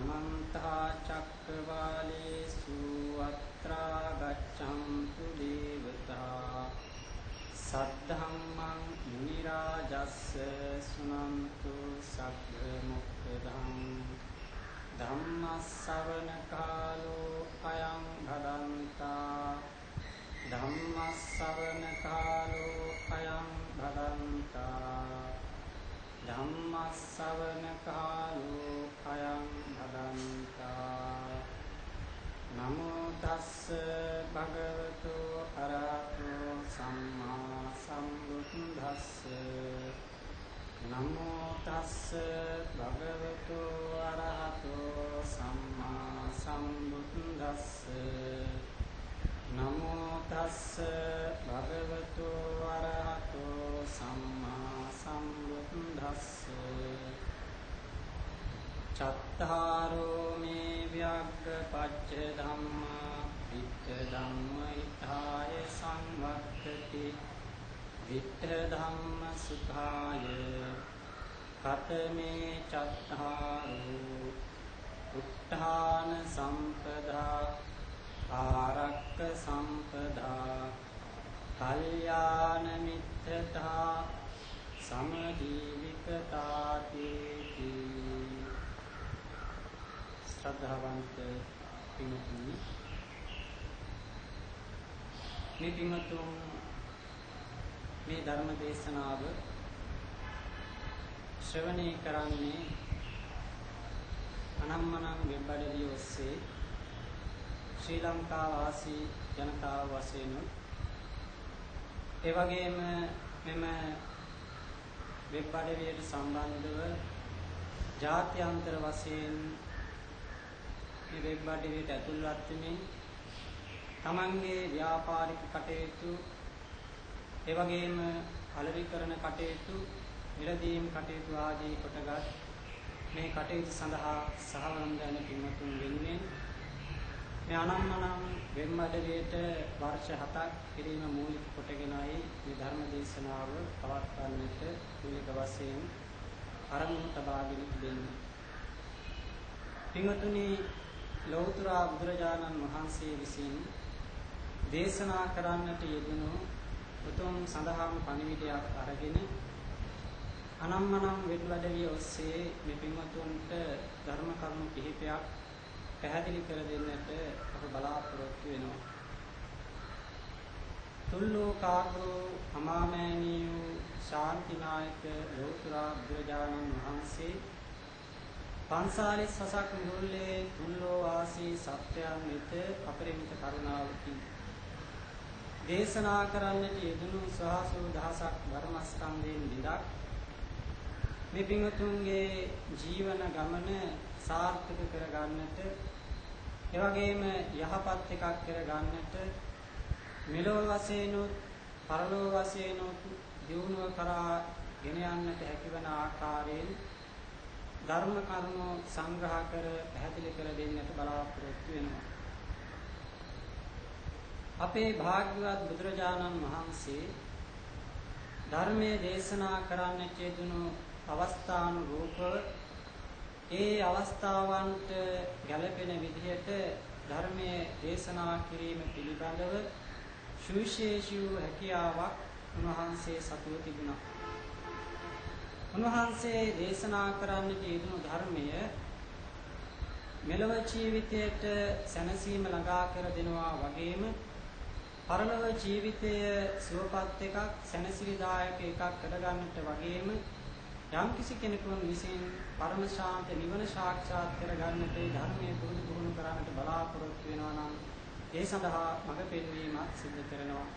समन्ता चक्रवालेषु अत्रा गच्छन्तु देवता सद्धम्मं मुनिराजस्य शृण्वन्तु सग्मुक्तधम् धम्मश्रवणकालो अयं भदन्ता धम्मश्रवणकालो अयं भदन्ता धम्मश्रवणकालो अयं भदन्ता नमो तस्स भगवतो अरहतो सम्मा सम्बुद्धस्स नमो तस्स भगवतो अरहतो सम्मा सम्बुद्धस्स नमो तस्स भगवतो अरहतो सम्मा सम्बुद्धस्स चत्तारो मे व्याघ्रपच्च धम्मा वित्त धम्म हिताय संवर्तते वित्त धम्म सुखाय कतमे चत्तारो उत्थान संपदा आरक्क संपदा कल्याण मित्रता समजीविकताति श्रद्धावंत पिंगुතුනි මේ පින්වතුන් මේ ධර්ම දේශනාව ශ්‍රවණය කරන්නේ අනම්මනම් වෙබ් අඩවිය ඔස්සේ ශ්‍රී ලංකා වාසී ජනතාව වශයෙන් ඒ වගේම මෙම වෙබ් අඩවියට සම්බන්ධව ජාත්‍යන්තර වශයෙන් මේ වෙබ් අඩවියට ඇතුළත් වෙමින් තමන්ගේ ව්‍යාපාරික කටයුතු ඒ වගේම අලෙවිකරණ කටයුතු නිරදීම් කටයුතු ආදී කොටගත් මේ කටයුතු සඳහා සහවලම් දන පින්වතුන් වෙනුවෙන් මේ අනම්මනම් වෙබ් අඩවියට වර්ෂ 7ක් කිරීම මූලික කොටගෙනයි මේ ධර්ම දේශනාව පවත්වන්නට මූලික වශයෙන් ආරම්භ තබාගෙන තිබෙන්නේ. පින්වතුනි ලෞතර බුදුරජාණන් වහන්සේ විසින් දේශනා කරන්නට යෙදුණු උතුම් සඳහාම පණිවිඩයක් අරගෙන අනම්මනම් වෙබ් අඩවිය ඔස්සේ මේ පින්වතුන්ට ධර්ම කරුණු කිහිපයක් පැහැදිලි කර දෙන්නට අප බලාපොරොත්තු වෙනවා. තුල්ලෝකාග්‍රෝ අමාමෑණියෝ ශාන්තිනායක ලෞතර බුදුරජාණන් වහන්සේ 45 වසක් මුළුල්ලේ තුල්ලෝ වාසී සත්‍යයන් වෙත අපරිමිත කරුණාවකින් දේශනා කරන්නට යෙදුණු සහසෝ දහසක් ධර්මස්කන්ධයෙන් විඳක් මේ පින්වතුන්ගේ ජීවන ගමන සාර්ථක කරගන්නට ඒ වගේම යහපත් එකක් කරගන්නට මෙලොව වශයෙන් පරලොව වශයෙන් දියුණුව කරා ගෙන යන්නට හැකිවන ආකාරයෙන් ධර්ම කරුණු සංග්‍රහ කර පැහැදිලි කර දෙන්නට බලාපොරොත්තු වෙනවා. අපේ භාග්‍යවත් බුදුරජාණන් වහන්සේ ධර්මයේ දේශනා කරන්නට යෙදුණු අවස්ථානුරූපව ඒ අවස්ථාවන්ට ගැළපෙන විදිහට ධර්මයේ දේශනා කිරීම පිළිබඳව සුවිශේෂී හැකියාවක් උන්වහන්සේ සතුව තිබුණා. උන්වහන්සේ දේශනා කරන්නට යෙදුණු ධර්මය මෙලොව ජීවිතයට සැනසීම ළඟා කර දෙනවා වගේම පරලොව ජීවිතය සුවපත් එකක් සැනසිලිදායක එකක් කරගන්නට වගේම යම්කිසි කෙනෙකුන් විසින් පරම ශාන්ත නිවන සාක්ෂාත් කරගන්නට ධර්මයේ පුරුදු පුහුණු කරන්නට බලාපොරොත්තු වෙනවා නම් ඒ සඳහා මඟ පෙන්වීමක් සිදු කරනවා.